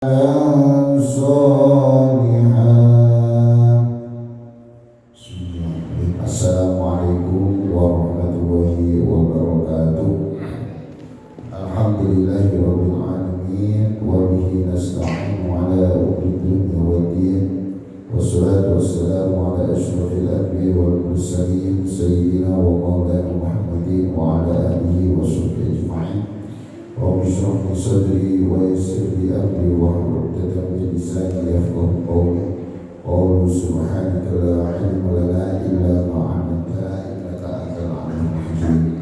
Assalamualaikum warahmatullahi wabarakatuh. Alhamdulillahirabbil alamin wa bihi nasta'inu ala umuri dunya waddin. Wassalatu wassalamu ala asyrafil anbiya'i wal mursalin sayyidina wa maulana Muhammadin wa ala alihi wa sahbihi ajma'in. Rabbi shrah li sadri wa yassir li amri wahlul 'uqdatam min lisani yafqahu qawli. Qul subhanaka la ilma lana illa ma 'allamtana innaka antal 'alimul hakim.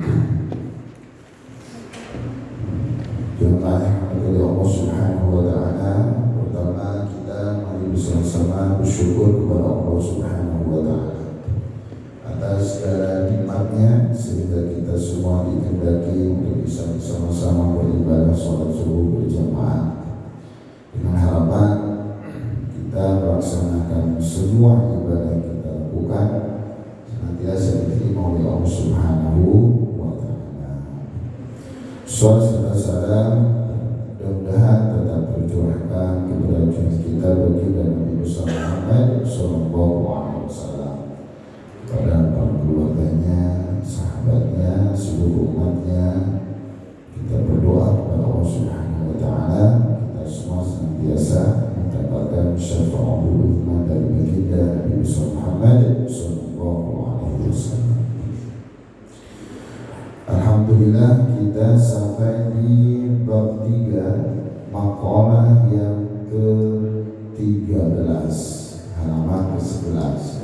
Jemaah dari Allah Subhanahu wa taala, pertama kita mari bersama-sama bersyukur kepada Allah Subhanahu wa taala atas segala nikmatnya sehingga kita semua dikehendaki untuk bisa bersama-sama beribadah sholat subuh berjamaah dengan harapan kita melaksanakan semua ibadah yang kita lakukan senantiasa diterima oleh Allah Subhanahu wa taala. Saudara-saudara, mudah-mudahan tetap tercurahkan kepada kita baginda Nabi Muhammad sallallahu alaihi wasallam, kepada para keluarganya, sahabatnya, seluruh umatnya. Kita berdoa kepada Allah Subhanahu wa taala kita semua senantiasa mendapatkan syafa'atul iman dari baginda Nabi Muhammad sallallahu alaihi wasallam. Alhamdulillah kita sampai di bab 3 maqalah yang ke-13 halaman ke-11.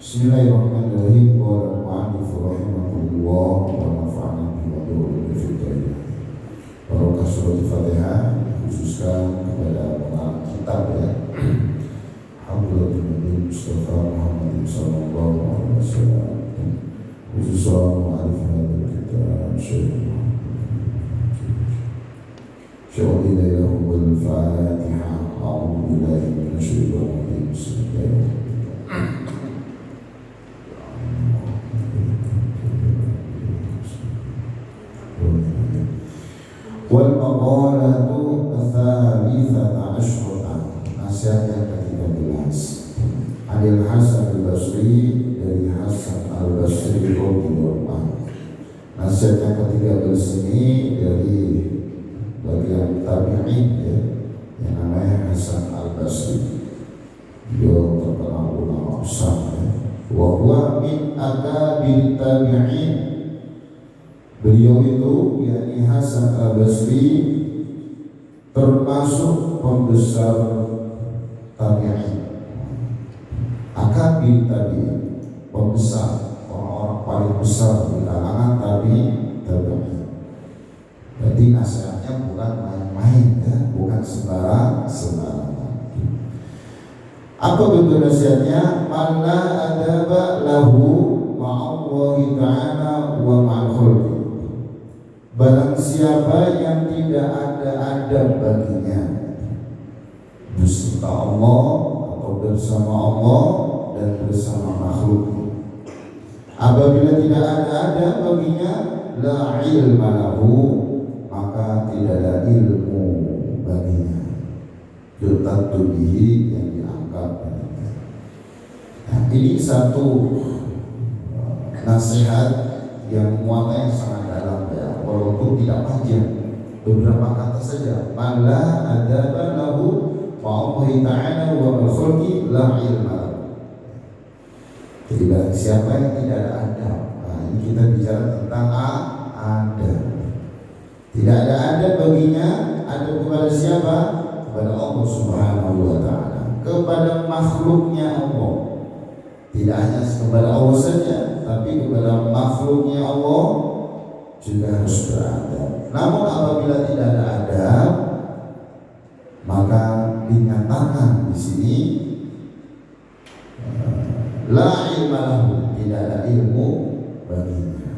Bismillahirrahmanirrahim. Qala al-mu'allif rahimahullah wa nafa'ana bihi wa bihi. Barokah surat Al-Fatihah dikhususkan kepada pengarang kitab ya. Alhamdulillah Nabi Mustafa Muhammad sallallahu alaihi wasallam. Khususan mu'allif hadal kitab Syaikhul Ilahum wal-Fatihah. A'udzu billahi minasyaitonir rajim. Bismillahirrahmanirrahim. Wal maqalatu ats-tsalitsata asyrata, nasihat yang ke-13. Adil Hasan al-Basri, dari Hasan al-Basri radhiyallahu anhu. Nasihat yang ke-13 ini dari bagian tabi'in ya, yang namanya Hasan al-Basri. Beliau terkenal ulama besar ya. Wa huwa min akabir tabi'in. Beliau itu yakni Hasan al-Basri termasuk pembesar tabi'in. Akabir tabi'in, pembesar, orang-orang paling besar di kalangan tabi'in. Jadi nasihatnya bukan main-main ya, bukan sembarang. Apa bentuk nasihatnya? Mala adaba lahu ma'allahi ta'ala wa ma'al khalqi. Barang siapa yang tidak ada adab baginya beserta Allah atau bersama Allah dan bersama makhluk, apabila tidak ada adab baginya, la ilma lahu, maka tidak ada ilmu baginya. Yutaddu bihi, yang diangkat. Nah, ini satu nasihat yang muatnya sangat dalam ya, walaupun tidak panjang, beberapa kata saja. Mala adaba lahu fa'allahi ta'ala wa al-khalqi la ilma. Jadi bagi siapa yang tidak ada adab, nah ini kita bicara tentang adab. Tidak ada adab baginya, adab kepada siapa? Kepada Allah Subhanahu wa ta'ala, kepada makhluknya Allah. Tidak hanya kepada Allah saja, tapi kepada makhluknya Allah juga harus beradab. Namun apabila tidak ada adab, maka dinyatakan di sini la ilma lahu, tidak ada ilmu baginya.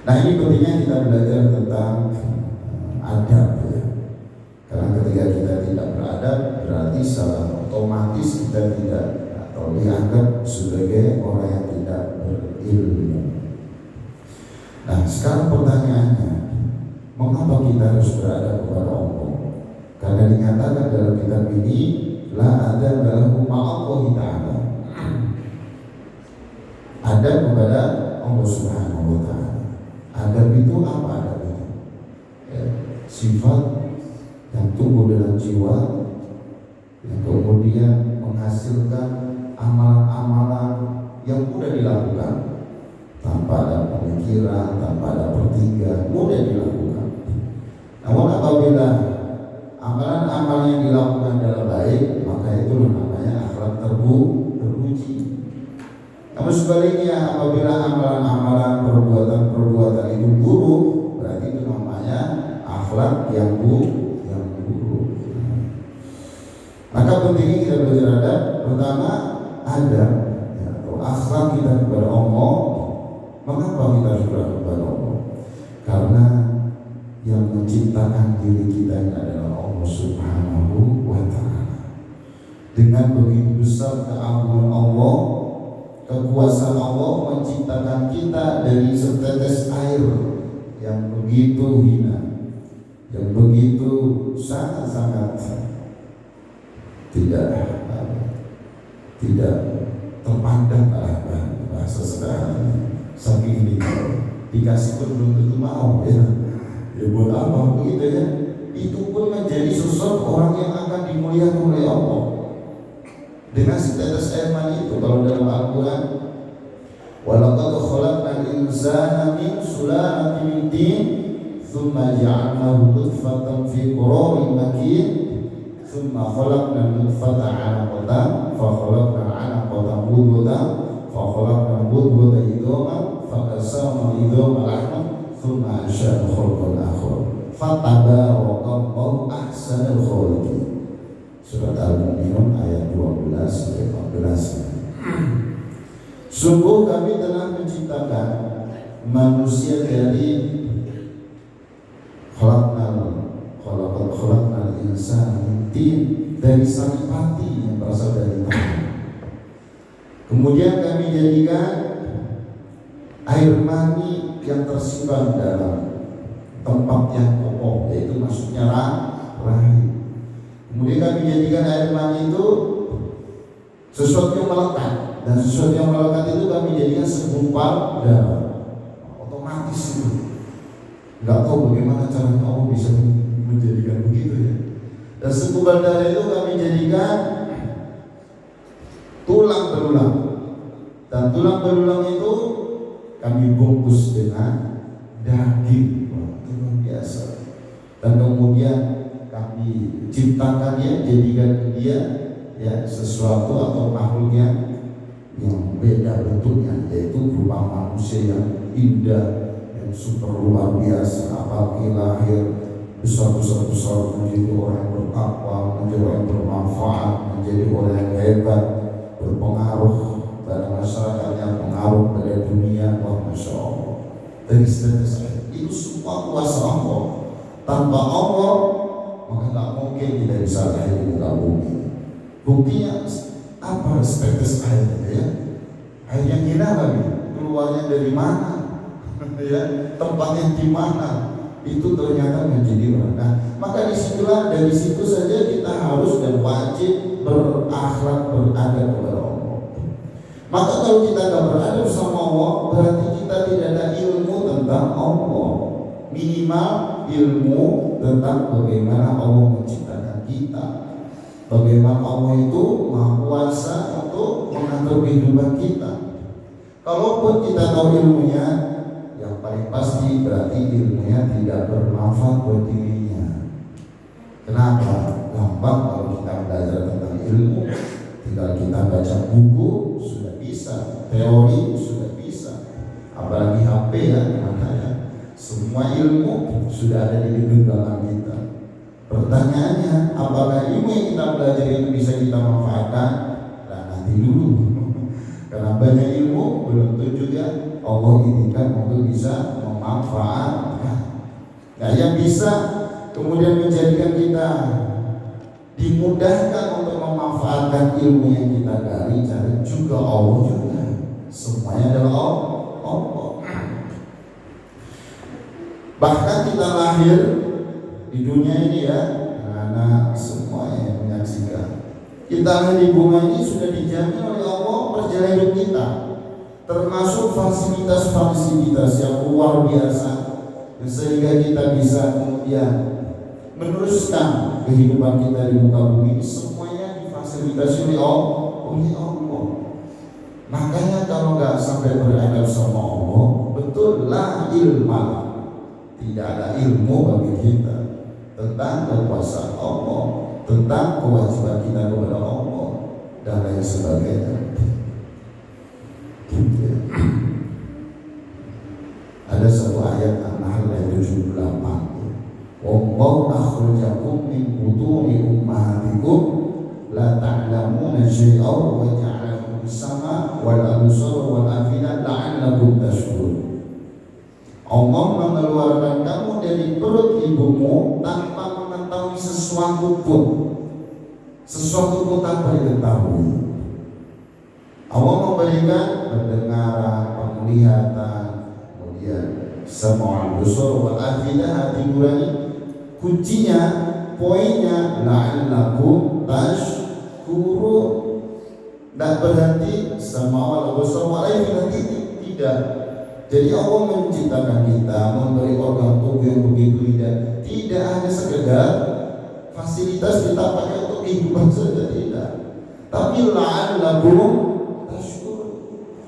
Nah, ini pentingnya kita belajar tentang adab ya. Karena ketika kita tidak beradab, berarti secara otomatis kita tidak atau dianggap sebagai orang yang tidak berilmu. Nah, sekarang pertanyaannya, Mengapa kita harus beradab kepada Allah? Karena dinyatakan dalam kitab ini, la adab lahu ma'allahi ta'ala. Adab kepada Allah Subhanahu wa ta'ala. Adab itu apa adab itu? Ya, sifat yang tumbuh dalam jiwa, yang kemudian menghasilkan amalan-amalan yang mudah dilakukan tanpa ada pemikiran, tanpa ada pertigaan, mudah dilakukan. Namun apabila amalan-amalan yang dilakukan dalam baik, maka itu namanya akhlak terpuji. Namun sebaliknya, apabila amalan-amalan, perbuatan-perbuatan itu buruk, berarti itu namanya akhlak yang buruk. Maka pentingnya kita belajar adab. Pertama, adab atau akhlak kita kepada Allah. Mengapa kita harus beradab kepada Allah? Karena yang menciptakan diri kita ini adalah Allah Subhanahu wa ta'ala. Dengan begitu besar keagungan Allah, kekuasaan Allah menciptakan kita dari setetes air yang begitu hina, yang begitu sangat-sangat tidak terpandang bahasa sederhana. Saking ini dikasih pun belum tentu mau ya buat apa begitu ya. Itu pun menjadi sosok orang yang akan dimuliakan oleh Allah dengan setetes air mani itu. Kalau dalam Al-Quran, walaqad khalaqnal insana min sulalatin min tin thumma ja'alnahu nutfatan fi qararin makin thumma khalaqnal nutfata 'alaqatan fa khalaqnal 'alaqata mudghatan fa khalaqnal mudghata idhaman fa kasawna idhama lahman thumma ansha'na khalqan akhar fatabarakallahu ahsanul khaliqin. Surat Al-Mu'minun ayat 12-14. Sungguh kami telah menciptakan manusia dari khalaqnal insana min tin, dari saripati yang berasal dari tanah. Kemudian kami jadikan air mani yang tersimpan dalam tempat yang kokoh, yaitu maksudnya rahim. Kemudian kami jadikan air mani itu sesuatu yang melekat, dan sesuatu yang melekat itu kami jadikan segumpal darah. Otomatis itu. Nggak tahu bagaimana caranya Allah bisa menjadikan begitu ya. Dan segumpal darah itu kami jadikan tulang belulang, dan tulang belulang itu kami bungkus dengan daging. Wah, itu luar biasa. Dan kemudian kami ciptakan dia, jadikan dia ya sesuatu atau makhluk yang beda bentuknya, yaitu berupa manusia yang indah, yang super luar biasa. Apalagi lahir besar-besar menjadi orang yang bertakwa, menjadi orang yang bermanfaat, menjadi orang yang hebat, berpengaruh pada masyarakatnya, pengaruh pada dunia. Wah, masya Allah. Dari setetes itu semua kuasa Allah. Tanpa Allah maka tak mungkin kita bisa lahir di muka bumi. Buktinya apa? Setetes air ya. Air yang hina lagi, keluarnya dari mana? Ya, tempatnya di mana? Itu ternyata menjadi orang. Nah, maka disitulah, dari situ saja kita harus dan wajib berakhlak, beradab kepada Allah. Maka kalau kita tidak beradab sama Allah, berarti kita tidak ada ilmu tentang Allah. Minimal ilmu tentang bagaimana Allah menciptakan kita, bagaimana Allah itu maha kuasa untuk mengatur kehidupan kita. Kalaupun kita tahu ilmunya, yang paling pasti berarti ilmunya tidak bermanfaat buat dirinya. Kenapa? Gampang kalau kita belajar tentang ilmu, tinggal kita baca buku sudah bisa, teori sudah bisa, apalagi HP ya, makanya semua ilmu sudah ada di genggaman kita. Pertanyaannya, apakah ilmu yang kita belajar itu bisa kita manfaatkan? Nah, nanti dulu. Karena banyak ilmu belum tentu juga Allah izinkan untuk bisa memanfaatkan. Nah, yang bisa kemudian menjadikan kita dimudahkan untuk memanfaatkan ilmu yang kita cari juga Allah juga. Semuanya adalah Allah. Bahkan kita lahir di dunia ini ya, anak semuanya yang menyaksikan, kita lahir di bumi ini sudah dijamin oleh Allah perjalanan hidup kita, termasuk fasilitas-fasilitas yang luar biasa, sehingga kita bisa kemudian meneruskan kehidupan kita di muka bumi ini. Semuanya difasilitasi oleh Allah. Makanya kalau nggak sampai beradab sama Allah, betul la ilma, tidak ada ilmu bagi kita tentang kekuasaan Allah, tentang kewajiban kita kepada Allah dan lain sebagainya. Ada satu ayat An-Nahl ayat 78. Wallahu akhrajakum min butuni ummahatikum la ta'lamuna syai'an wa ja'ala lakum as-sama' wal absara wal afida la'allakum tashkurun. Allah mengeluarkan kamu dari perut ibumu tanpa mengetahui sesuatu pun tanpa diketahui. Allah memberikan pendengaran, penglihatan, kemudian sama'ul basar wal afida, hati nurani. Kuncinya, poinnya la'allakum tashkurun. Dan berhenti sama'ul basar wal afida, tidak. Jadi Allah menciptakan kita, memberi organ tubuh yang begitu indah. Tidak hanya sekedar fasilitas kita pakai untuk kehidupan saja, tidak. Tapi la'allakum tashkurun.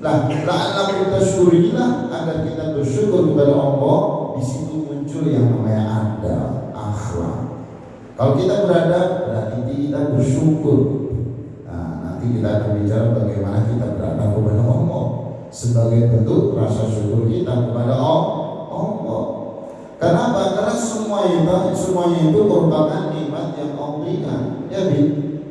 La'allakum tashkurun inilah agar kita bersyukur kepada Allah. Di situ muncul yang namanya adab, akhlak. Kalau kita beradab, berarti kita bersyukur. Nah, nanti kita akan bicara bagaimana kita beradab kepada Allah sebagai bentuk rasa syukur kita kepada Allah. Kenapa? Karena semuanya itu merupakan nikmat yang Allah berikan. Ya,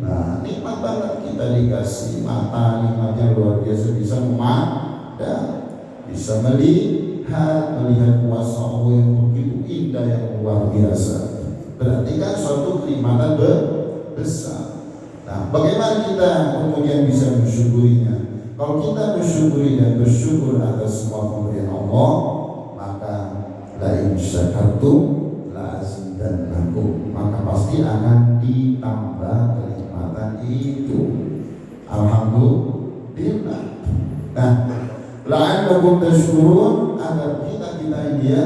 nah, nikmat banget kita dikasih mata, nikmat yang luar biasa, bisa memandang, bisa melihat kuasa Allah yang begitu indah, yang luar biasa. Berarti kan suatu kenikmatan besar. Nah, bagaimana kita kemudian bisa mensyukurinya? Kalau kita bersyukuri dan bersyukur atas semua pemberian Allah, maka la in syakartum la azidannakum, maka pasti akan ditambah kenikmatan itu. Alhamdulillah. Nah, la'allakum tashkurun, agar kita ini ya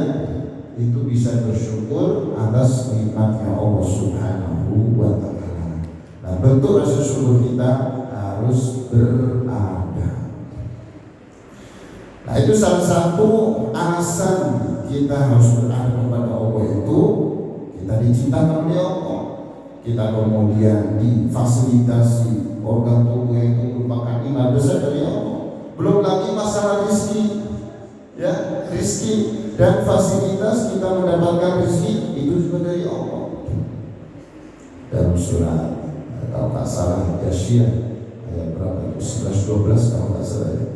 itu bisa bersyukur atas nikmatnya Allah Subhanahu wa ta'ala. Nah, bentuk rasa syukur kita harus berada. Nah, itu salah satu alasan kita harus berada kepada Allah, itu kita diciptakan oleh Allah. Kita kemudian difasilitasi organ tubuh yang itu merupakan nikmat besar dari Allah. Belum lagi masalah rezeki, ya, rezeki dan fasilitas kita mendapatkan rezeki itu juga dari Allah. Dalam surat kalau tak salah Ghasyiyah ayat berapa itu, 11-12 kalau tak salah ya.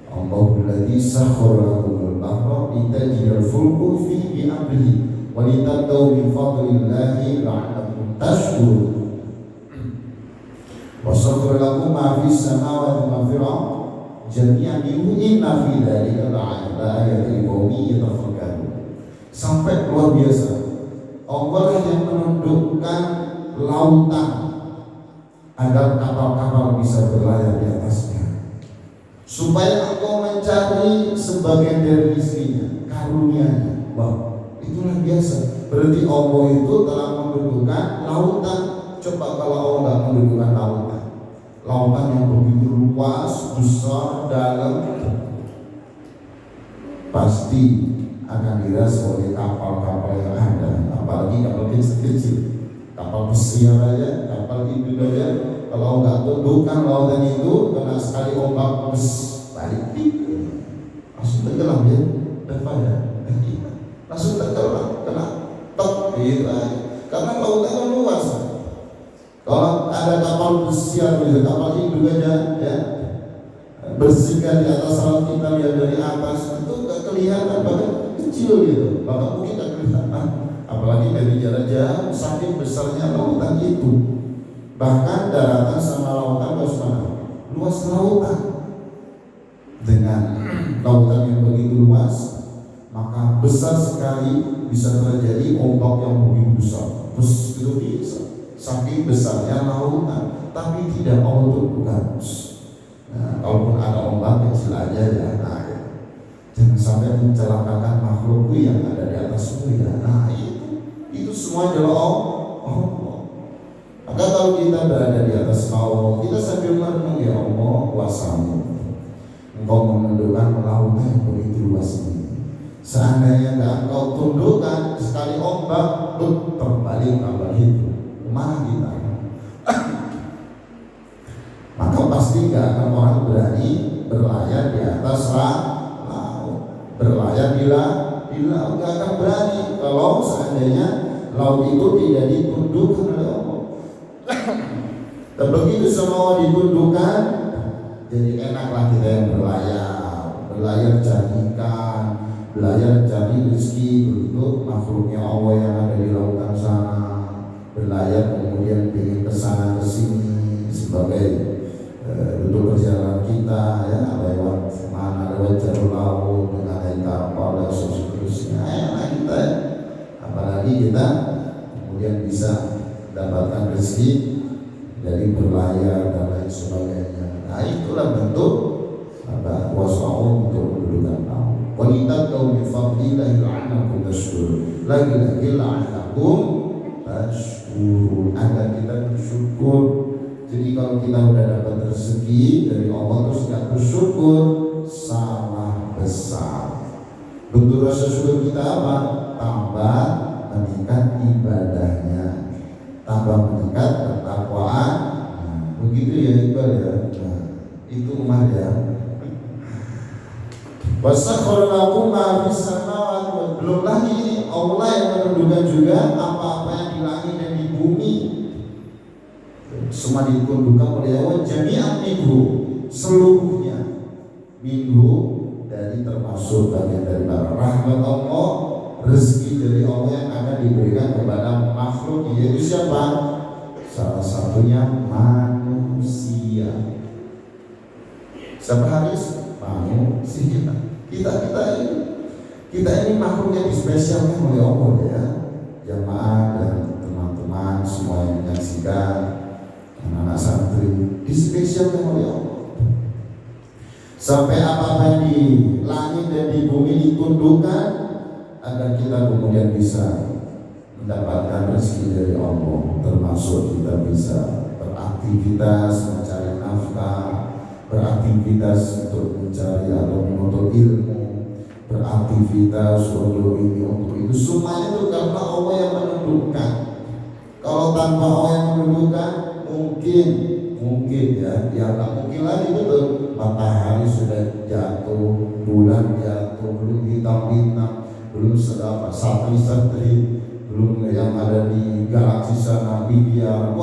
Allahul ladzi sakhkhara lakumul bahra litajriyal fulku fihi bi amrihi wa litabtagu min fadlillahi la'allakum tashkurun. Wa sakhkhara lakum ma fis samawati wa ma fil ardi jami'an minhu inna fi dzalika la'ayatin liqaumin yatafakkarun. Sampai luar biasa, Allah yang menundukkan lautan agar kapal-kapal bisa berlayar di atasnya, supaya engkau mencari sebagian dari rezekinya, karunia-Nya. Wah, itulah biasa. Berarti Allah itu telah menundukkan lautan. Coba kalau Allah nggak menundukkan lautan yang begitu luas, besar, dalam, pasti akan dirasa oleh kapal-kapal yang ada. Apalagi kapal kecil-kecil, kapal pesiar aja, kapal itu aja. Kalau nggak tundukkan lautan itu, kena sekali ombak balik, langsung tenggelam ya, ya, langsung tenggelam, kena tek gitu aja. Karena lautan kan luas. Kalau ada kapal pesiar, kapal induk aja, ya, bersihkan di atas laut, kita lihat dari atas itu nggak kelihatan, bahkan kecil gitu, bahkan mungkin nggak kelihatan. Apalagi dari jarak jauh, saking besarnya lautan itu. Bahkan daratan sama lautan luas lautan. Dengan lautan yang begitu luas, maka besar sekali bisa terjadi ombak yang begitu besar. Terus itu bisa saking besarnya lautan, tapi tidak Allah tentukan. Nah, kalaupun ada ombak kecil aja ya, nah, jangan sampai mencelakakan makhluk yang ada di atasmu ya. Nah itu semua adalah Allah. Maka kalau kita berada di atas Allah, kita sambil merenung, ya Allah, kuasa-Mu, Engkau menundukkan lautan yang begitu luas ini. Seandainya enggak Engkau tundukkan, sekali ombak terbalik kabar itu, kemana kita? Maka pasti enggak akan orang berani berlayar di atas laut, berlayar di laut enggak akan berani kalau seandainya laut itu tidak ditundukkan oleh Allah. Dan begitu semua ditundukkan, jadi enaklah kita yang berlayar cari ikan, berlayar cari rezeki untuk makhluknya Allah yang ada di lautan sana, berlayar kemudian ingin kesana kesini sebagai untuk perjalanan kita ya, lewat mana, lewat jalur laut dengan naik kapal dan seterusnya. Enak kita ya. Apalagi kita kemudian bisa dapatkan rezeki dari berlayar dan lain sebagainya. Nah itulah bentuk wasa'um untuk mendudukan kaum. Wanita kaum bifadlillahi la'anakum tashkur. Lagi-lagi la'anakum tashkur, agar kita bersyukur. Jadi kalau kita udah dapat rezeki dari Allah terus gak bersyukur, salah besar. Bentuk rasa syukur kita apa? Tambah meningkat ibadahnya, tambah meningkat ketakwaan. Begitu ya Iqbal ya. Nah, itu Umar ya. Wasakhkhara lakum ma fis samawati, belum lagi Allah yang menundukkan juga apa-apa yang di langit dan di bumi. Semua ditundukkan oleh Allah, jami'an minhu, seluruhnya. Minhu dari termasuk bagian dari rahmat Allah, rezeki dari Allah yang akan diberikan kepada makhluk, yaitu siapa? Salah satunya manusia. Siapa Haris? Manusia. Kita ini makhluk yang dispesialkan oleh Allah ya. Jamaah dan teman-teman semua yang menyaksikan, anak-anak santri, dispesialkan oleh Allah. Sampai apa-apa di langit dan di bumi ditundukkan agar kita kemudian bisa mendapatkan rezeki dari Allah, termasuk kita bisa beraktivitas mencari nafkah, beraktivitas untuk mencari atau menuntut ilmu, beraktivitas untuk ini untuk itu, semuanya itu karena Allah yang menundukkan. Kalau tanpa Allah yang menundukkan, mungkin ya nggak mungkin lagi betul. Matahari sudah jatuh, bulan jatuh, belum bintang-bintang, belum satelit, belum yang ada di galaksi sana, biar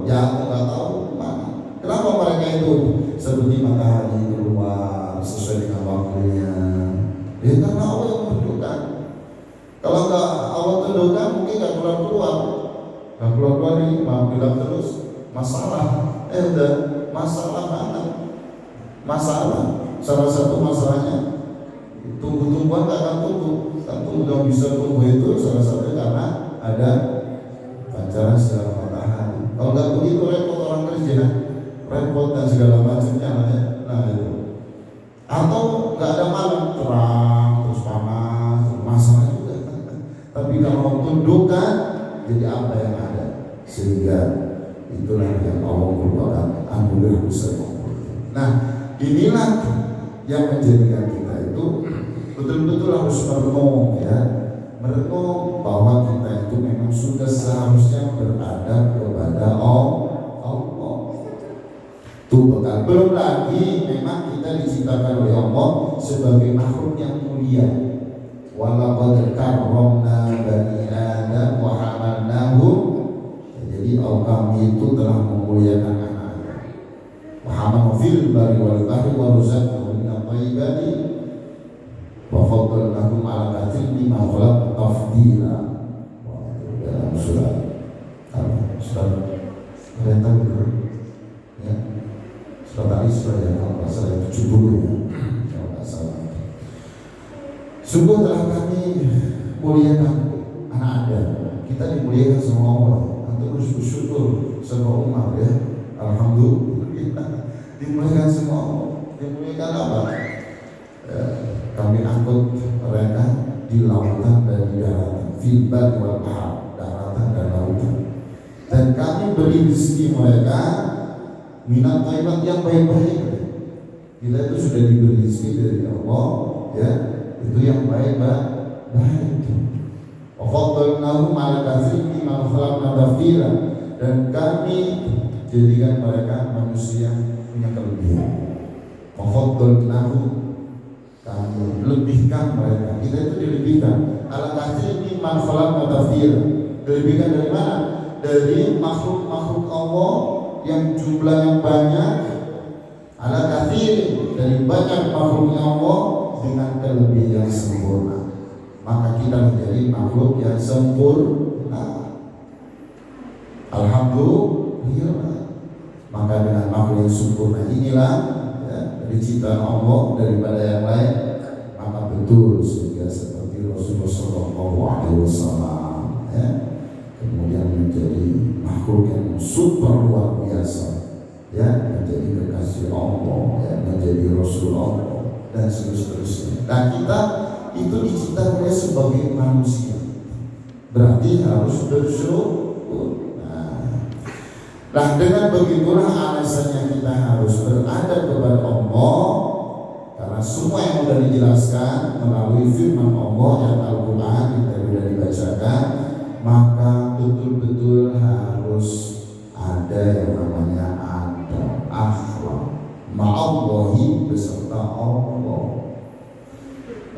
jatuh nggak tahu mana. Kenapa mereka itu seperti matahari keluar sesuai dengan waktunya? Ya karena Allah yang menentukan. Kalau nggak Allah tentukan, mungkin nggak keluar nih, gelap terus. Masalah, udah masalah banget. Masalah, salah satu masalahnya tumbuh-tumbuhan nggak akan tumbuh. Kan tumbuh yang bisa tumbuh itu salah satunya karena ada pancaran sinar matahari. Kalau nggak begitu repot orang kerja, repot dan segala macamnya ya. Nah itu. Atau nggak ada malam, terang terus panas, masalah juga. Tapi kalau tundukkan, jadi apa yang ada? Sehingga itulah yang Allah merupakan anugerah besar. Nah inilah yang menjadikan kita itu betul-betul harus merenung ya, merenung bahwa kita itu memang sudah seharusnya berada kepada Allah. Itu bekal. Belum lagi memang kita diciptakan oleh Allah sebagai makhluk yang mulia. Walaqad karramna bani Adam wa hamalnahum. Jadi kami itu telah memuliakan anak-anak. Wa hamalnahum fil barri wal bahri wa razaqnahum min at-thayyibati wa faddalnahum 'ala katsirin mimman khalaqna tafdila. Dalam surat kalian tahu ya? Surat Al-Isra ya, kalau nggak salah 70 ya, kalau nggak salah. Sungguh telah kami muliakan anak Anda. Kita dimuliakan sama Allah. Antum harus bersyukur sama Umar ya. Alhamdulillah dimuliakan sama Allah. Dimuliakan apa? Kami angkut mereka di lautan dan di daratan, fil barri wal bahr, daratan dan lautan. Dan kami beri rezeki mereka minat thayyibat yang baik-baik. Kita itu sudah diberi rezeki dari Allah ya. Itu yang baik. Wafadhalnahum 'ala katsirin mimman khalaqna tafdila, dan kami jadikan mereka manusia yang punya kelebihan. Wafadhalnahum, kami lebihkan mereka. Kita itu dilebihkan 'ala katsirin mimman khalaqna tafdila. Dilebihkan dari mana? Dari makhluk-makhluk Allah yang jumlahnya banyak. 'Ala katsirin, dari banyak makhluknya Allah dengan kelebihan yang sempurna, maka kita menjadi makhluk yang sempurna. Alhamdulillah. Maka dengan makhluk yang sempurna inilah ya, dari ciptaan Allah daripada yang lain, maka betul sehingga seperti Rasulullah SAW ya, kemudian menjadi makhluk yang super luar biasa ya, menjadi kekasih Allah ya, menjadi Rasulullah dan seterusnya. Nah, kita itu diciptakan sebagai manusia, berarti harus bersyukur. Nah, dengan begitulah alasannya kita harus berada kepada Allah, karena semua yang sudah dijelaskan melalui firman Allah yang Al-Quran kita sudah dibacakan, maka betul-betul harus ada yang namanya adab akhlak ma'allahi, beserta Allah.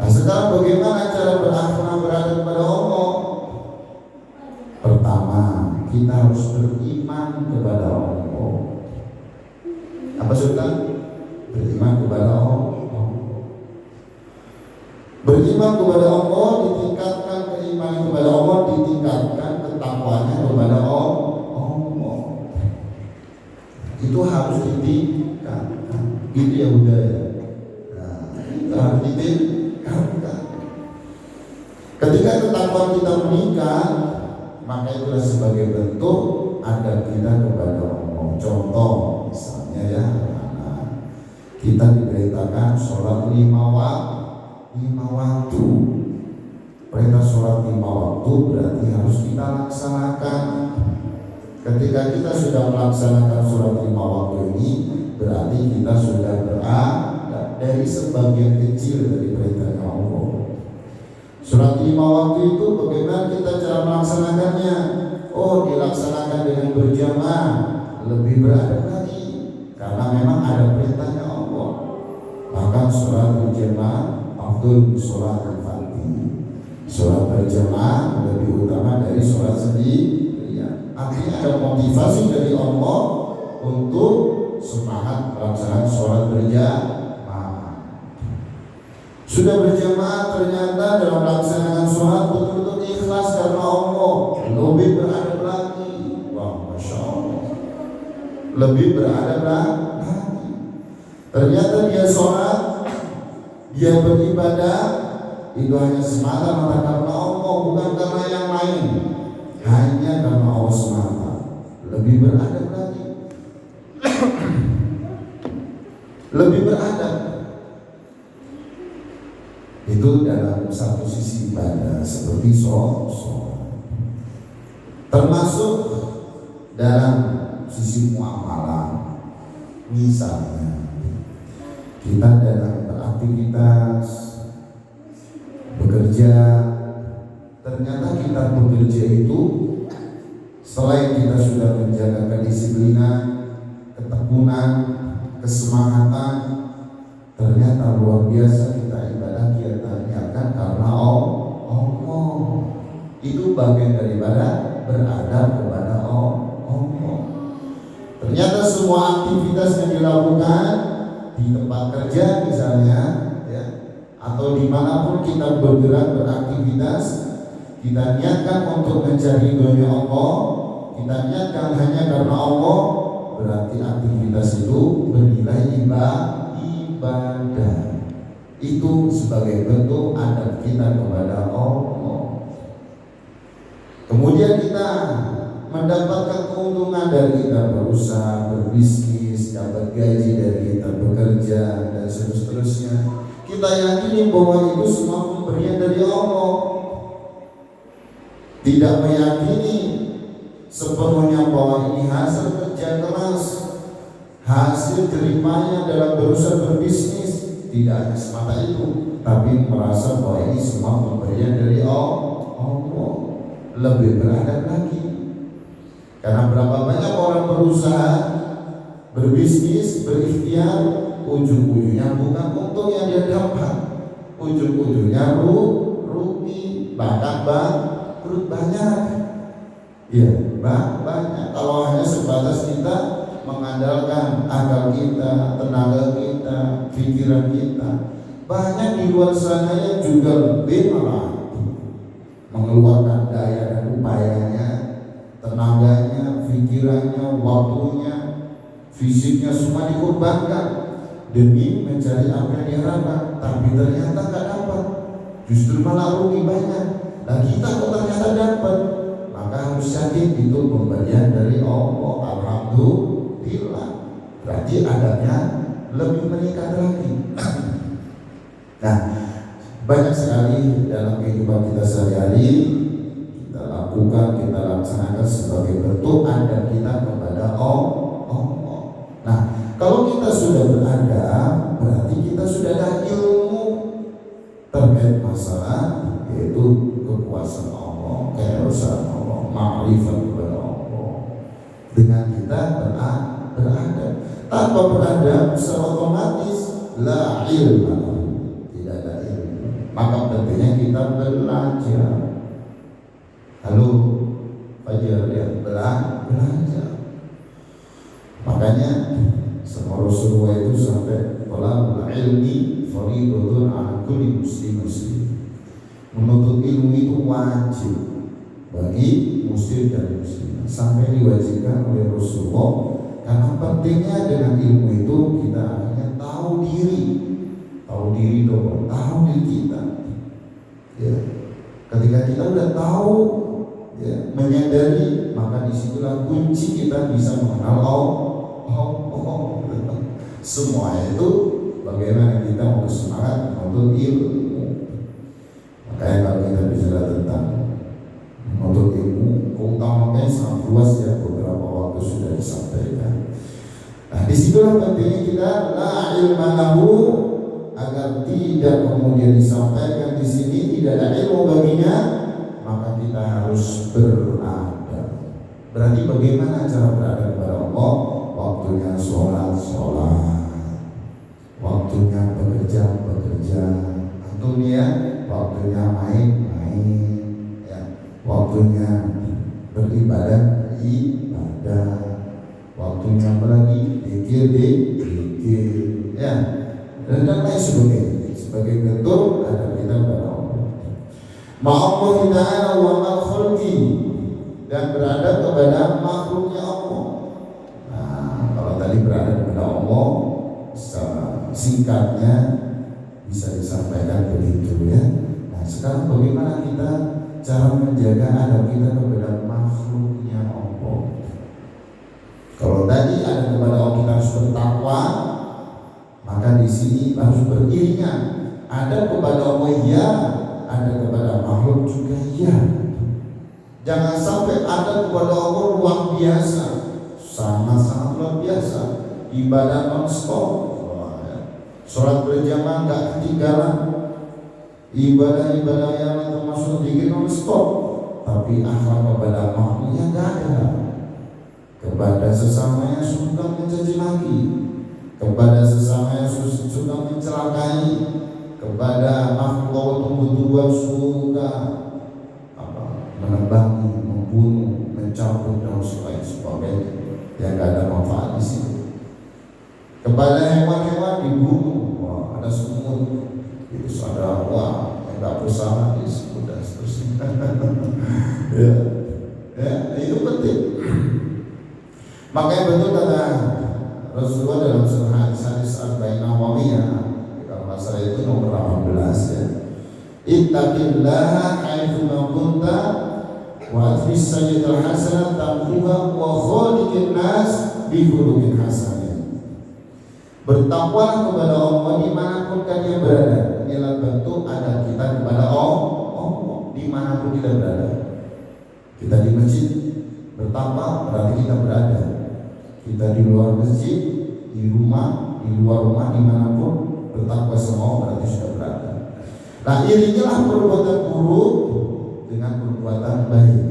Nah, sekarang bagaimana cara berakhlak berada kepada Allah? Pertama, kita harus beriman kepada Allah. Apa Sultan? Beriman kepada Allah. Beriman kepada Allah ditingkatkan, keimanan kepada Allah ditingkatkan, ketakwanya kepada Allah. Itu harus ditingkatkan. Itu ya budaya. Nah, harus ditingkatkan. Ketika ketakwaan kita meningkat, maka itulah sebagai bentuk adab kita kepada Allah. Contoh misalnya ya, kita diperintahkan sholat 5 waktu. Perintah sholat 5 waktu berarti harus kita laksanakan. Ketika kita sudah melaksanakan sholat 5 waktu ini, berarti kita sudah berada dari sebagian kecil dari perintahnya Allah. Sholat 5 waktu itu bagaimana kita cara melaksanakannya? Oh, dilaksanakan dengan berjamaah, lebih beradab lagi, karena memang ada perintahnya Allah. Bahkan sholat berjamaah afdal sholat al-fatih. Sholat berjamaah lebih utama dari sholat sendirian. Artinya ada motivasi dari Allah untuk semangat melaksanakan sholat berjamaah. Sudah berjamaah, ternyata dalam melaksanakan sholat betul-betul ikhlas karena Allah, lebih beradab lagi. Wah, Masya Allah, lebih beradab lagi. Ternyata dia sholat, dia beribadah, itu hanya semata-mata karena Allah, bukan karena yang lain, hanya karena Allah semata. Lebih beradab lagi. Lebih beradab. Itu dalam satu sisi ibadah seperti sholat. Termasuk dalam sisi muamalah. Misalnya kita dalam beraktivitas, bekerja, ternyata kita bekerja itu selain kita sudah menjaga kedisiplinan, ketekunan, kesemangatan, ternyata luar biasa kita ibadah kita niatkan karena Allah. Itu bagian daripada beradab kepada Allah. Ternyata semua aktivitas yang dilakukan di tempat kerja misalnya ya, atau dimanapun kita bergerak beraktivitas, kita niatkan untuk mencari ridhonya Allah, kita niatkan hanya karena Allah, berarti aktivitas itu bernilai ibadah. Itu sebagai bentuk adab kita kepada Allah. Kemudian kita mendapatkan keuntungan dari kita berusaha, berbisnis, dapat gaji dari kita bekerja, dan seterusnya. Kita yakini bahwa itu semua pemberian dari Allah. Tidak meyakini sepenuhnya bahwa ini hasil kerja keras, hasil jeripaya dalam berusaha berbisnis. Tidak hanya semata itu, tapi merasa bahwa ini semua pemberian dari Allah. Lebih beradab lagi, karena berapa banyak orang berusaha, berbisnis, berikhtiar, ujung-ujungnya bukan untung yang dia dapat, ujung-ujungnya rugi, bahkan bangkrut banyak. Ya, banyak. Kalau hanya sebatas kita mengandalkan akal kita, tenaga kita, pikiran kita, banyak di luar sana yang juga lebih malah mengeluarkan daya dan upayanya, tenaganya, pikirannya, waktunya, fisiknya semua dikorbankan demi mencari apa yang diharapkan, tapi ternyata nggak dapat, justru malah rugi banyak. Nah kita kok ternyata dapat, maka harus yakin itu pemberian dari Allah. Alhamdulillah, berarti adabnya lebih meningkat lagi. Nah, banyak sekali dalam kehidupan kita sehari-hari kita lakukan, kita laksanakan sebagai bentuk adab kita kepada Allah. Nah, kalau kita sudah beradab, berarti kita sudah ada ilmu terkait masalah, yaitu kekuasaan Allah, keesaan Allah, ma'rifat kepada Allah. Dengan kita beradab, tanpa beradab secara otomatis la ilma, tidak ada ilmu. Maka pentingnya kita belajar. Halo Fajar, ya belajar. Makanya sama Rasulullah itu sampai talabul ilmi fardhun 'ala kulli muslim. Menuntut ilmu itu wajib bagi muslim dan muslimah, sampai diwajibkan oleh Rasulullah. Karena pentingnya dengan ilmu itu kita akhirnya tahu diri dong, tahu diri kita. Ya, ketika kita udah tahu, ya, menyadari, maka disitulah kunci kita bisa mengenal Allah. Semua itu bagaimana kita mau semangat untuk ilmu. Makanya kalau kita bicara tentang menuntut ilmu, keutamaannya sangat luas ya, beberapa waktu sudah disampaikan. Nah, disitulah pentingnya kita la ilma lahu, agar tidak kemudian disampaikan di sini tidak ada ilmu baginya, maka kita harus beradab. Berarti bagaimana cara beradab kepada Allah? Waktunya sholat, waktunya bekerja, waktunya main, ya, waktunya beribadah, waktunya apalagi pikir, ya, dan lain sebagainya, sebagai bentuk adab kita kepada Allah. Ma'allah ta'ala wa ma'al-khalqi, dan beradab kepada makhluknya Allah. Nah, kalau tadi beradab kepada Allah singkatnya bisa disampaikan begitu ya. Nah, sekarang bagaimana kita cara menjaga adab kita kepada makhluknya Allah? Kalau tadi adab kepada Allah kita harus bertakwa, maka di sini harus beriringan. Adab kepada Allah ya, adab kepada makhluk juga ya. Jangan sampai adab kepada Allah luar biasa, sangat luar biasa, ibadah non-stop, sholat berjamaah nggak ketinggalan, ibadah yang termasuk dikit non-stop, tapi akhlak kepada makhluknya nggak ada. Kepada sesamanya suka mencaci maki, kepada sesamanya suka mencelakai, kepada makhluk tumbuh-tumbuhan suka menebangi, membunuh, mencabut dan sebagainya yang nggak ada manfaat di situ. Kepada hewan-hewan dibunuh, wah ada semut, itu ada yang nggak bersalah disebut dan seterusnya. ya, itu penting. Makanya betul kata Rasulullah dalam hadis Arba'in Nawawiyah, kalau bahasa salah itu nomor 18 ya. Ittaqillaha haitsu ma kunta wa atbis sayyi'atal hasanah tamhuha wa khaliqin nas bi khuluqin hasanah. Bertakwalah kepada Allah dimanapun kalian berada. Inilah bentuk adab kita kepada Allah dimanapun kita berada. Kita di masjid bertakwa berarti kita berada. Kita di luar masjid, di rumah, di luar rumah, dimanapun bertakwa semua berarti sudah berada. Nah, iringilah perbuatan buruk dengan perbuatan baik.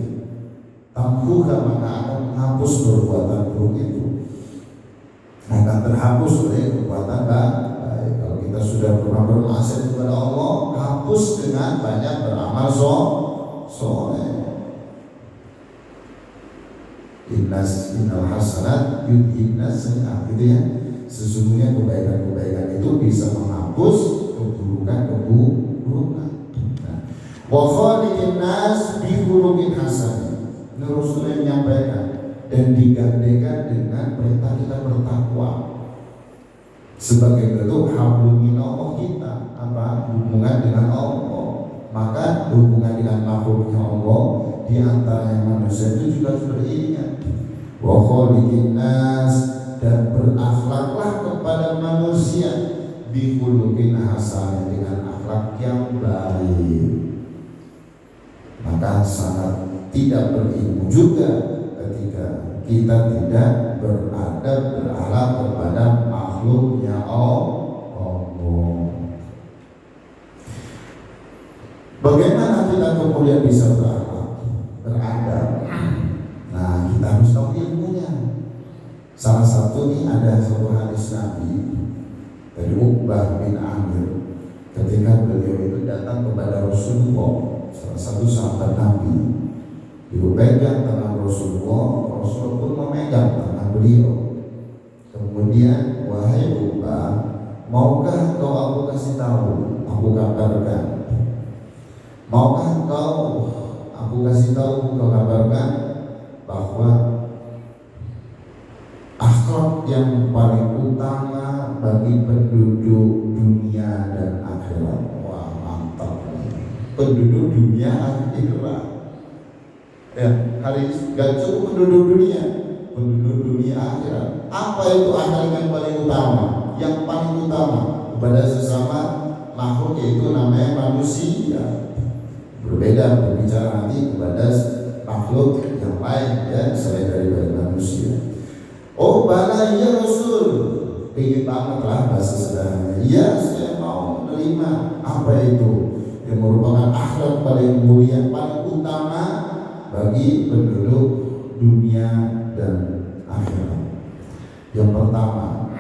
Tamhuha, maka akan menghapus perbuatan buruk itu, akan terhapus oleh perbuatan baik. Kalau kita sudah pernah bermaksiat kepada Allah, hapus dengan banyak beramal soleh. Innal hasanat yudhibnas sayyi'at, gitu ya. Sesungguhnya kebaikan-kebaikan itu bisa menghapus keburukan. Wa khaliqin nas bi khuluqin hasan. Rasulullah menyampaikan dan digandenkan dengan perintah kita bertakwa sebagai bentuk hablum minallah kita, hubungan dengan Allah. Maka hubungan dengan makhluknya Allah di antara manusia itu juga beriringan. Wa khaliqin nas, dan berakhlaklah kepada manusia bi khuluqin hasan, dengan akhlak yang baik. Maka sangat tidak berilmu juga ketika kita tidak beradab berakhlak kepada makhluknya Allah. Bagaimana kita kemudian bisa beradab? Nah, kita harus tahu ilmunya. Salah satu ini ada satu hadis Nabi dari Uqbah bin Amir ketika beliau itu datang kepada Rasulullah, salah satu sahabat Nabi. Beliau pegang tangan Rasulullah, Rasulullah pun memegang tangan beliau. Kemudian, wahai Uqbah, maukah kau aku kasih tahu, aku kabarkan? Maukah aku kasih tahu, kau kabarkan bahwa akhlak yang paling utama bagi penduduk dunia dan akhirat. Wah, mantap. Penduduk dunia akhirat. Ya, hari ini gak cukup penduduk dunia, penduduk dunia akhirat. Apa itu akhlak yang paling utama? Yang paling utama kepada sesama makhluk, yaitu namanya manusia. Berbeda berbicara nanti kepada makhluk yang lain ya, selain daripada manusia. Oh bala ya Rasul, ingin banget lah bahasa sederhana. Ya, saya mau menerima. Apa itu? Yang merupakan akhlak paling mulia, paling utama bagi penduduk dunia dan akhirat. Yang pertama,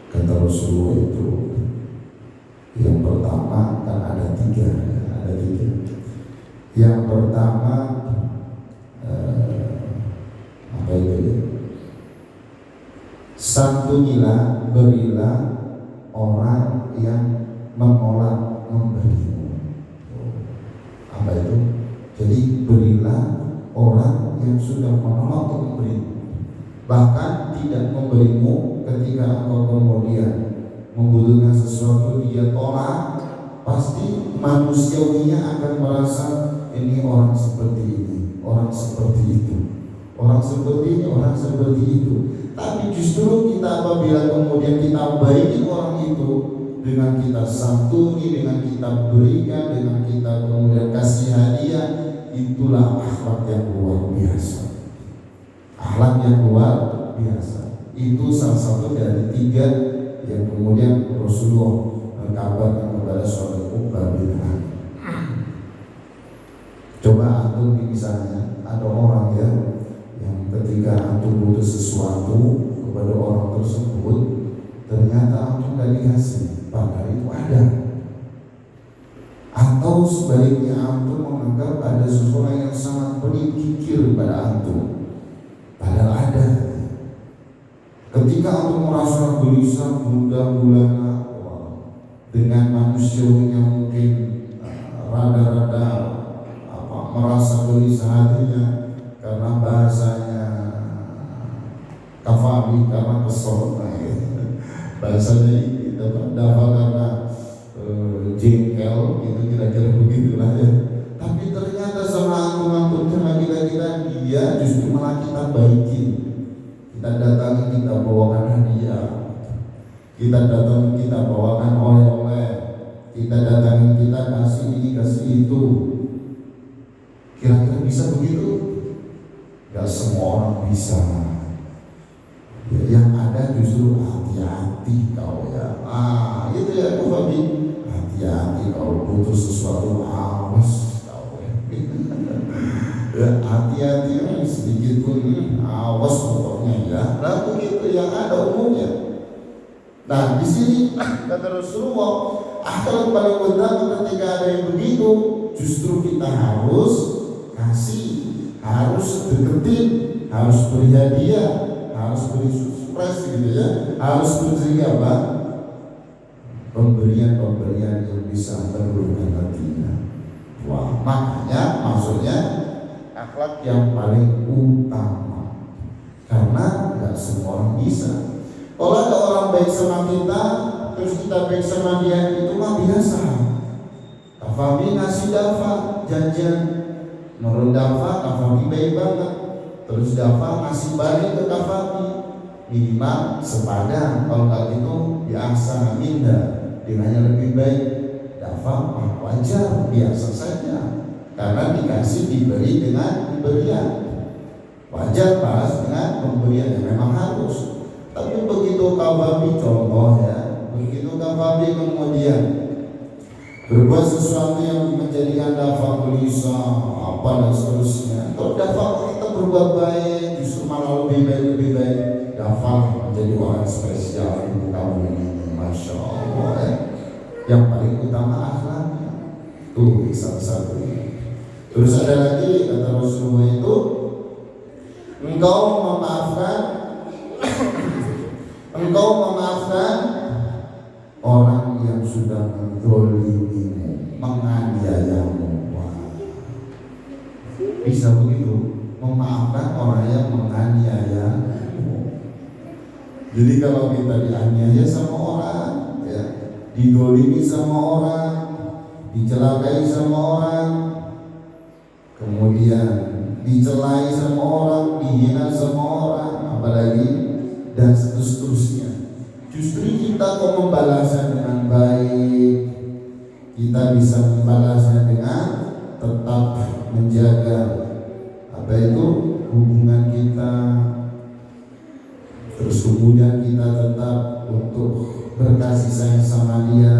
kata Rasulullah itu, yang pertama kan ada tiga. Yang pertama apa itu ya? Santunilah, berilah orang yang menolak memberimu. Apa itu? Jadi berilah orang yang sudah menolak untuk memberimu, bahkan tidak memberimu ketika engkau kemudian membutuhkan sesuatu dia tolak. Pasti manusiawinya akan merasa ini orang seperti ini, orang seperti itu, orang seperti ini, orang seperti itu. Tapi justru kita apabila kemudian kita baiki orang itu dengan kita santuni, dengan kita berikan, dengan kita kemudian kasih hadiah, itulah akhlak yang luar biasa. Akhlak yang luar biasa. Itu salah satu dari tiga yang kemudian Rasulullah mengkabarkan kepada sahabat Uqbah bin Amir. Coba antum misalnya ada orang ya yang ketika antum butuh sesuatu kepada orang tersebut, ternyata antum gak dikasih, padahal itu ada. Atau sebaliknya antum menganggap ada seseorang yang sangat pelit kikir pada antum, padahal ada. Ketika antum merasa gelisah, gundah-gulana dengan manusianya mungkin rada-rada merasa gelisah hatinya karena bahasanya kafami, karena kesel, bahasanya dafa karena jengkel gitu, kira-kira begitulah ya. Tapi ternyata sama antum-antum sama kita dia justru malah kita baikin. Kita datangi, kita bawakan hadiah, kita datang, kita bawakan oleh-oleh, kita datangin, kita kasih ini, kasih itu. Kira-kira bisa begitu? Gak semua orang bisa. Ya, yang ada justru hati-hati kau ya. Itu ya aku Fabi. Hati-hati kalau butuh sesuatu, awas kau ya. Ya, hati-hati sedikit pun awas pokoknya ya. Nah begitu yang ada umumnya. Nah di sini kata Rasulullah, akhlak paling utama ketika ada yang begitu, justru kita harus kasih, harus deketin, harus beri hadiah, harus beri surprise gitu ya, harus beri apa? Pemberian-pemberian yang bisa menurunkan hatinya. Wah, makanya maksudnya akhlak yang paling utama, karena nggak semua orang bisa. Kalau ada orang baik sama kita, terus kita baik sama dia, itu mah biasa. Kafabi ngasih dafa, jajan, menurut dafa, Kafabi baik banget. Terus dafa ngasih balik ke Kafabi, minimal sepadan. Kalau nggak gitu, biasa minda, dengannya lebih baik. Dafa wajar, biasa saja. Karena dikasih diberi dengan pemberian, wajar pas dengan pemberian yang memang harus. Tapi begitu Kafabi contoh ya, begitu Kafabi kemudian berbuat sesuatu yang menjadikan dafa gelisah apa dan seterusnya, kalau dafa kita berbuat baik justru malah lebih baik. Dafa menjadi orang spesial di kamu ini, masya Allah ya. Yang paling utama akhlaknya tuh salah satunya. Terus ada lagi kata Rasulullah itu, engkau memaafkan orang yang sudah menzolimimu, menganiayamu. Bisa begitu, memaafkan orang yang menganiayamu. Jadi kalau kita dianiaya sama orang, ya, didolimi sama orang, dicelakai sama orang, kemudian dicelai sama orang, dihina sama orang, apalagi dan seterusnya. Justru kita kok membalasnya dengan baik, kita bisa membalasnya dengan tetap menjaga apa itu hubungan kita. Terus kemudian kita tetap untuk berkasih sayang sama dia,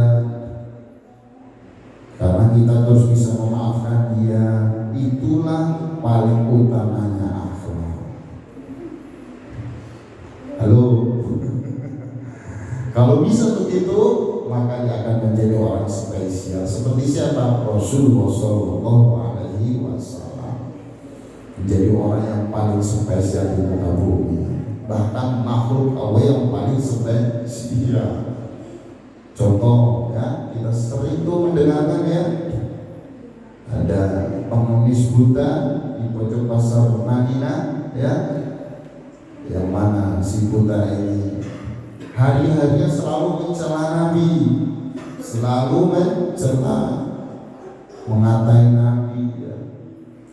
karena kita terus bisa memaafkan dia. Itulah paling utamanya akhlak. Halo. Kalau bisa begitu, maka dia akan menjadi orang spesial. Seperti siapa? Rasulullah SAW menjadi orang yang paling spesial di muka bumi. Bahkan makhluk Allah yang paling spesial. Contoh ya, kita sering tuh mendengarkan ya, ada pengemis buta di pojok pasar Madinah ya, yang mana si buta ini hari-harinya selalu mencela Nabi, selalu mencela, mengatai Nabi ya,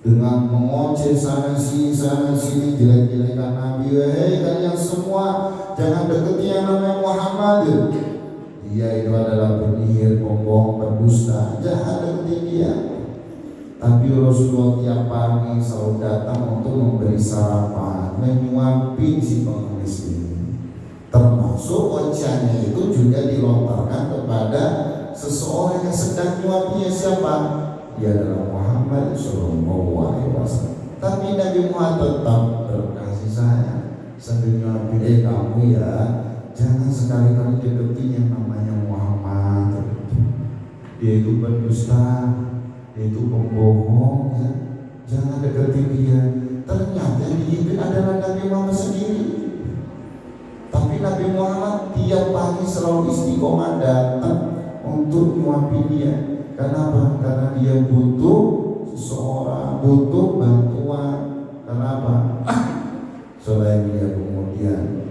dengan mengoceh sana sini jelek-jelekan Nabi. Hei kalian semua, jangan deketi yang namanya Muhammad. Dia itu adalah penyihir, pembohong, pendusta, jangan deketi dia. Tapi Rasulullah tiap pagi selalu datang untuk memberi sarapan, menyuapin si pengemis ini. Termasuk ocehannya itu juga dilontarkan kepada seseorang yang sedang nyuapinya. Siapa? Dia adalah Muhammad SAW. Tapi Nabi Muhammad tetap berkasih sayang sambil nyuapin, kamu ya, jangan sekali-kali deketi yang namanya Muhammad. Dia itu pendusta, dia itu pembohong ya. Jangan deketi dia. Ternyata yang diimpin adalah Nabi Muhammad sendiri. Tapi Nabi Muhammad tiap pagi selalu istiqomah datang untuk nyuapin dia. Kenapa? Karena dia butuh seseorang, butuh bantuan. Kenapa? Selain dia kemudian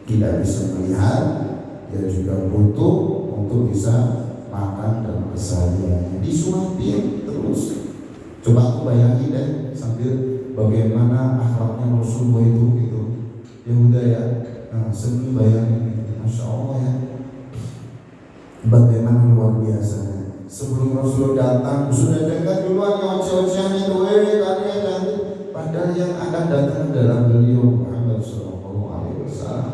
tidak bisa melihat, dia juga butuh untuk bisa makan dan kesehariannya, disuapin terus. Coba aku bayangin deh sambil bagaimana akhlaknya Rasulullah itu gitu. Ya udah ya, sebelum bayangin, Masya Allah ya, bagaimana luar biasanya. Sebelum Rasulullah datang sudah dengar duluan oceh-ocehan itu, kalian nanti. Padahal yang akan datang adalah beliau Muhammad Sallallahu Alaihi Wasallam.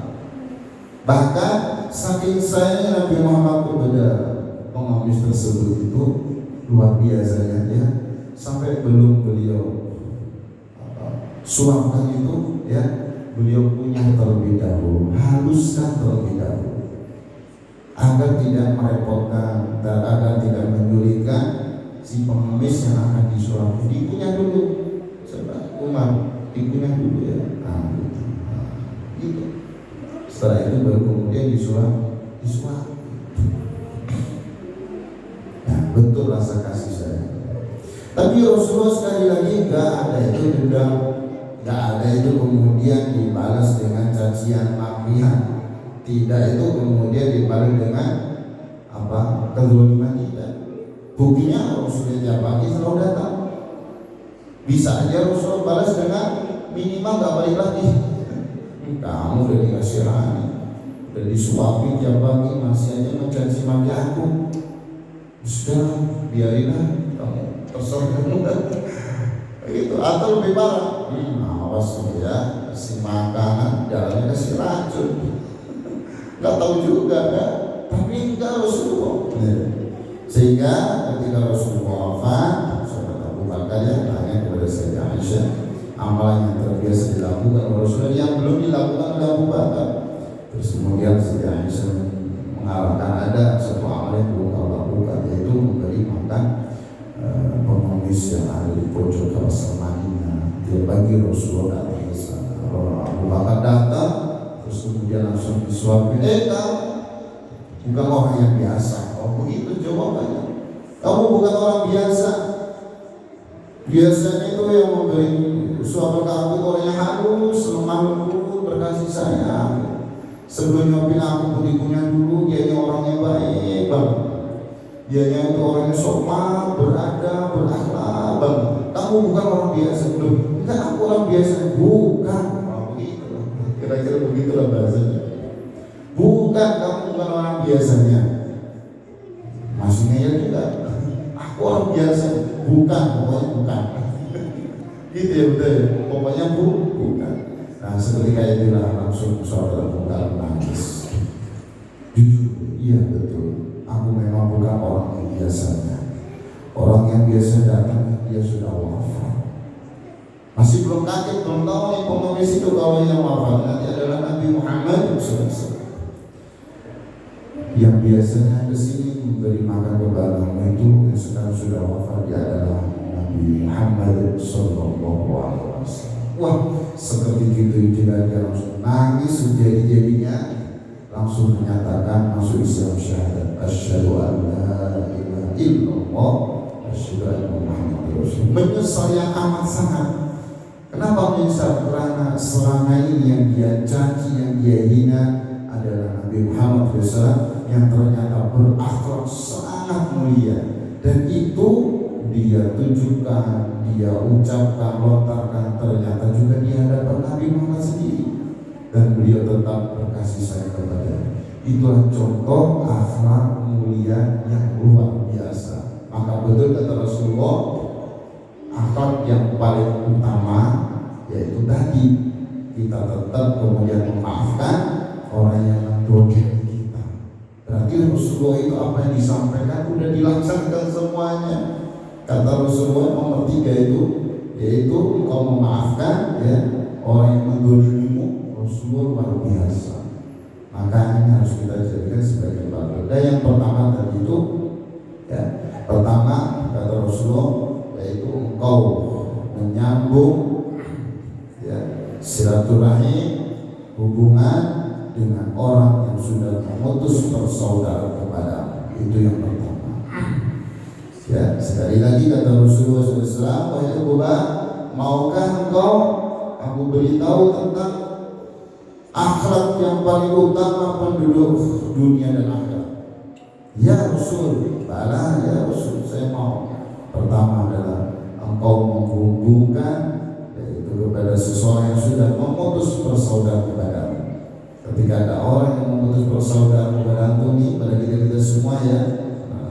Bahkan saking sayangnya Nabi Muhammad kepada pengemis tersebut itu luar biasanya ya, sampai belum beliau suapkan itu ya, beliau punya terlebih dahulu, haluskan terlebih dahulu agar tidak merepotkan dan agar tidak menyulitkan si pengemis yang akan disuapi. Dikunyah dulu, coba Umar dikunyah dulu ya, gitu. Setelah itu baru kemudian disuap. Nah, betul rasa kasih saya. Tapi Rasulullah sekali lagi nggak ada itu kemudian dibalas dengan cacian makian. Tidak itu kemudian dibalas dengan kezaliman tidak. Buktinya Rasulullah tiap pagi selalu datang. Bisa aja Rasulullah balas dengan minimal nggak balik lagi. Kamu udah dikasih rani, udah disuapin tiap pagi masih aja mencaci maki aku. Sudah biarinlah kamu terserah kamu gitu. Atau lebih parah, awas ya, kasih makanan jalannya kasih racun. Nggak tahu juga kan, tapi enggak Rasulullah. Sehingga ketika Rasulullah wafat, sahabat Abu Bakar ya tanya kepada Sayyidah Aisyah, amalan yang terbiasa dilakukan oleh Rasulullah yang belum dilakukan oleh Abu Bakar. Terus kemudian Sayyidah Aisyah mengalahkan ada satu amalan yang belum Allah lakukan, yaitu memberi makan pengemis yang ada di pojok kawasan Madinah. Dia bagi Rasulullah datang ke sana. Abu Bakar datang, terus kemudian langsung disuapin. Kamu bukan orang yang biasa. Oh begitu jawabannya. Kamu bukan orang biasa. Biasanya itu yang memberi suapan ke aku orang yang halus, lemah lembut, berkasih sayang. Sebelum nyopin aku pun dikunyah dulu, dia orangnya baik banget. Dianya itu orangnya sopan, beradab, berakhlak banget. Kamu bukan orang biasa. Belum, enggak, aku orang biasa. Bukan. Begitulah. Kira-kira begitulah bahasanya. Bukan, kamu bukan orang biasanya. Masih ngeyel juga. Aku orang biasa. Bukan, pokoknya bukan. Gitu ya betul ya. Pokoknya bukan. Nah seketika itulah langsung saudara Bungkar menangis. Jujur, iya betul. Aku memang bukan orang yang biasanya. Orang yang biasa datang dia sudah wafat. Masih belum kaget, belum tahu nih pengemis itu kalau yang wafat nanti adalah Nabi Muhammad SAW. Yang biasanya kesini memberi makan kepadamu itu yang sekarang sudah wafat, dia adalah Nabi Muhammad SAW. Wah, seperti itu juga dia langsung nangis sejadi-jadinya, langsung menyatakan masuk Islam syahadat, asyhadu an la ilaha illallah, asyhadu anna Muhammadar Rasulullah. Menyesal yang amat sangat. Kenapa menyesal? Karena selama ini yang dia caci, yang dia hina adalah Nabi Muhammad SAW yang ternyata berakhlak sangat mulia, dan itu dia tunjukkan, dia ucapkan, lontarkan ternyata juga di hadapan Nabi Muhammad sendiri, dan beliau tetap berkasih sayang kepadanya. Itulah contoh akhlak mulia yang luar biasa. Maka betul kata Rasulullah, akhlak yang paling utama yaitu tadi kita tetap kemudian memaafkan orang yang mendolimi kita. Berarti Rasulullah itu apa yang disampaikan sudah dilaksanakan semuanya. Kata Rasulullah nomor 3 itu yaitu engkau memaafkan ya orang yang mendolimimu. Rasulullah luar biasa. Maka ini harus kita jadikan sebagai panutan. Dan yang pertama tadi itu ya, pertama kata Rasulullah yaitu engkau menyambung ya silaturahim, hubungan dengan orang yang sudah memutus persaudaraan kepadamu. Itu yang pertama. Ya, sekali lagi kata Rasulullah SAW, wahai Abu Bakar, maukah engkau aku beritahu tentang akhlak yang paling utama penduduk dunia dan akhirat. Ya Rasul, bala ya Rasul, saya mau. Pertama adalah engkau menghubungkan yaitu kepada seseorang yang sudah memutus persaudaraan kepadamu. Ketika ada orang yang memutus persaudaraan kepada antum, pada kita semua ya,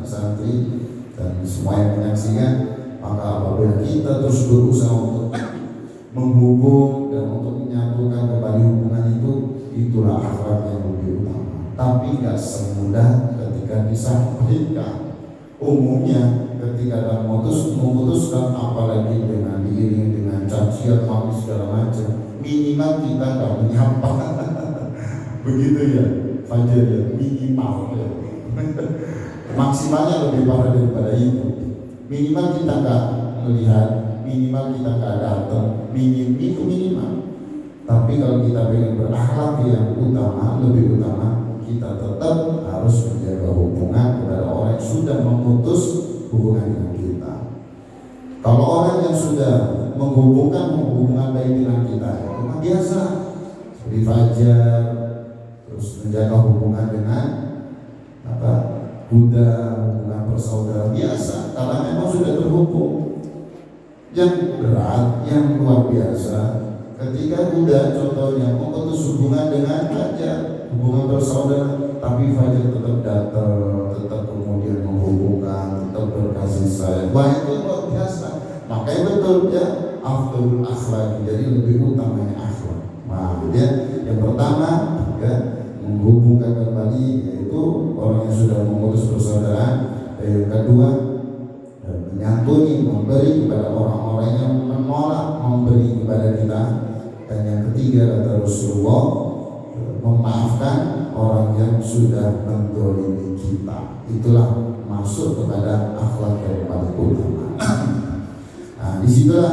santri dan semua yang menyaksikan, maka apabila kita terus berusaha untuk menghubung dan untuk menyatukan kembali hubungan itu, itulah akhlak yang lebih utama. Tapi gak semudah ketika disampaikan. Umumnya ketika dalam memutuskan, apalagi dengan diiringi dengan cacian, maki segala macam, minimal kita gak menyapa. Begitu ya, Fajar ya, minimal ya. Maksimalnya lebih parah daripada itu. Minimal kita gak melihat, minimal kita gak datang, itu minimal. Tapi kalau kita ingin berakhlak yang utama, lebih utama, kita tetap harus menjaga hubungan kepada orang yang sudah memutus hubungan dengan kita. Kalau orang yang sudah menghubungkan hubungan baik dengan kita, itu biasa, seperti Fajar, terus menjaga hubungan dengan Buddha, hubungan persaudaraan biasa, karena memang sudah terhubung. Yang berat, yang luar biasa, ketika Buddha contohnya memutus hubungan dengan Fajar, hubungan persaudaraan, tapi Fajar tetap datang, tetap kemudian menghubungkan, tetap berkasih sayang. Wah, itu luar biasa. Makanya betul ya, afdalul akhlak, jadi lebih utamanya akhlak. Nah, ya, yang pertama ya, menghubungkan kembali yaitu orang yang sudah memutus persaudaraan. Yang kedua, menyantuni, memberi kepada orang-orang yang menolak memberi kepada kita. Dan yang ketiga kata Rasulullah, memaafkan orang yang sudah mendolimi kita. Itulah masuk kepada akhlak yang paling utama. Nah, disitulah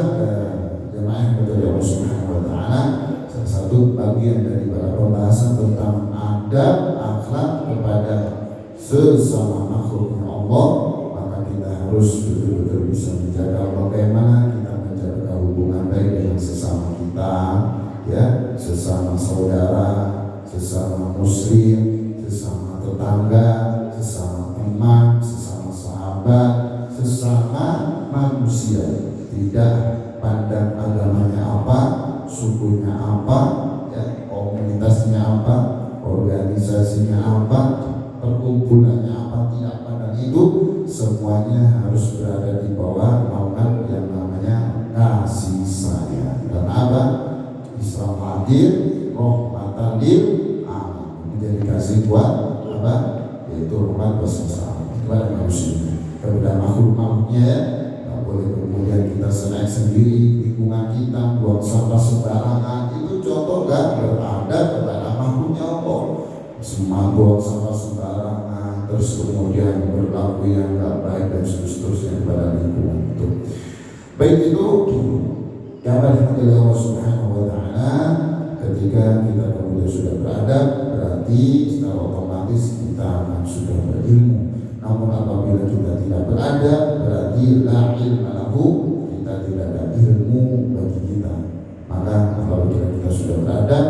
jemaah yang berdoa Allah Subhanahu Wa Taala, salah satu bagian dari pembahasan tentang adab akhlak kepada sesama makhluknya Allah. Maka kita harus betul-betul bisa menjaga bagaimana kita menjaga hubungan baik dengan sesama kita, ya, sesama saudara, sesama muslim, sesama tetangga, sesama teman, sesama sahabat, sesama manusia. Tidak pandang agamanya apa, sukunya apa, ya, komunitasnya apa, organisasinya apa, perkumpulannya apa, tidak pandang itu. Semuanya harus berada di bawah naungan yang namanya kasih sayang. Dan apa? Islam hadir, rahmatan lil alamin, menjadi kasih buat apa? Yaitu rahmat bersama kepada manusia, kepada makhluk-makhluknya, ya. Tak boleh kemudian kita senang sendiri, lingkungan kita buang sampah sembarangan. Itu contoh gak beradab kepada makhluknya Allah. Semua buang sampah sembarangan, terus kemudian berlaku yang gak baik dan seterusnya kepada lingkungan itu. Baik itu gambar dari Allah Subhanahu Wa Taala. Ketika kita kemudian sudah beradab, berarti secara otomatis kita akan sudah berilmu. Namun apabila kita tidak beradab, berarti la ilma lahu, kita tidak ada ilmu bagi kita. Maka apabila kita sudah beradab,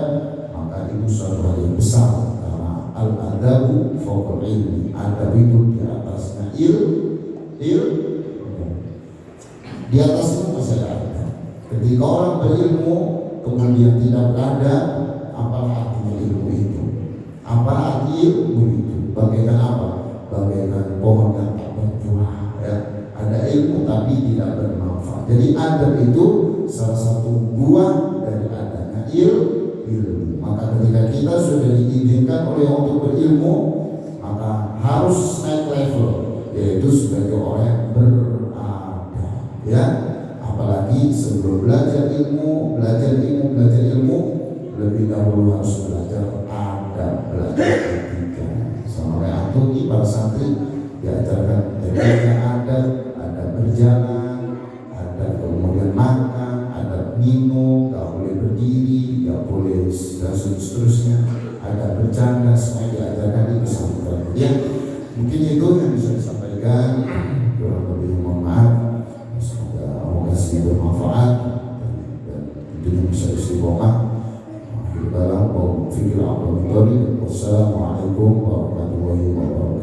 maka itu suatu hal yang besar. Karena al-adabu fawqal ilmi, adab itu di atasnya di atasnya masih ada. Ketika orang berilmu kemudian tidak beradab, apa artinya ilmu itu? Apa arti ilmu itu? Bagaikan apa? Bagaikan pohon yang tak berbuah, ya. Ada ilmu tapi tidak bermanfaat. Jadi adab itu salah satu buah dari adanya ilmu. Maka ketika kita sudah diizinkan oleh Allah untuk berilmu, maka harus naik level, yaitu sebagai orang yang beradab, ya. Apalagi sebelum belajar ilmu, lebih dahulu harus belajar adab, belajar etika. Sampai antum para santri diajarkan etika adab, adab berjalan, adab kemudian makan, adab minum, gak boleh berdiri, gak boleh dan seterusnya, adab bercanda, semua diajarkan di pesantren. Ya, mungkin itu yang bisa disampaikan. Kurang lebih mohon maaf. Bermanfaat dan tentunya bisa istiqomah. Akhir kalam, fikil aqwam thoriq. Wassalamualaikum warahmatullahi wabarakatuh.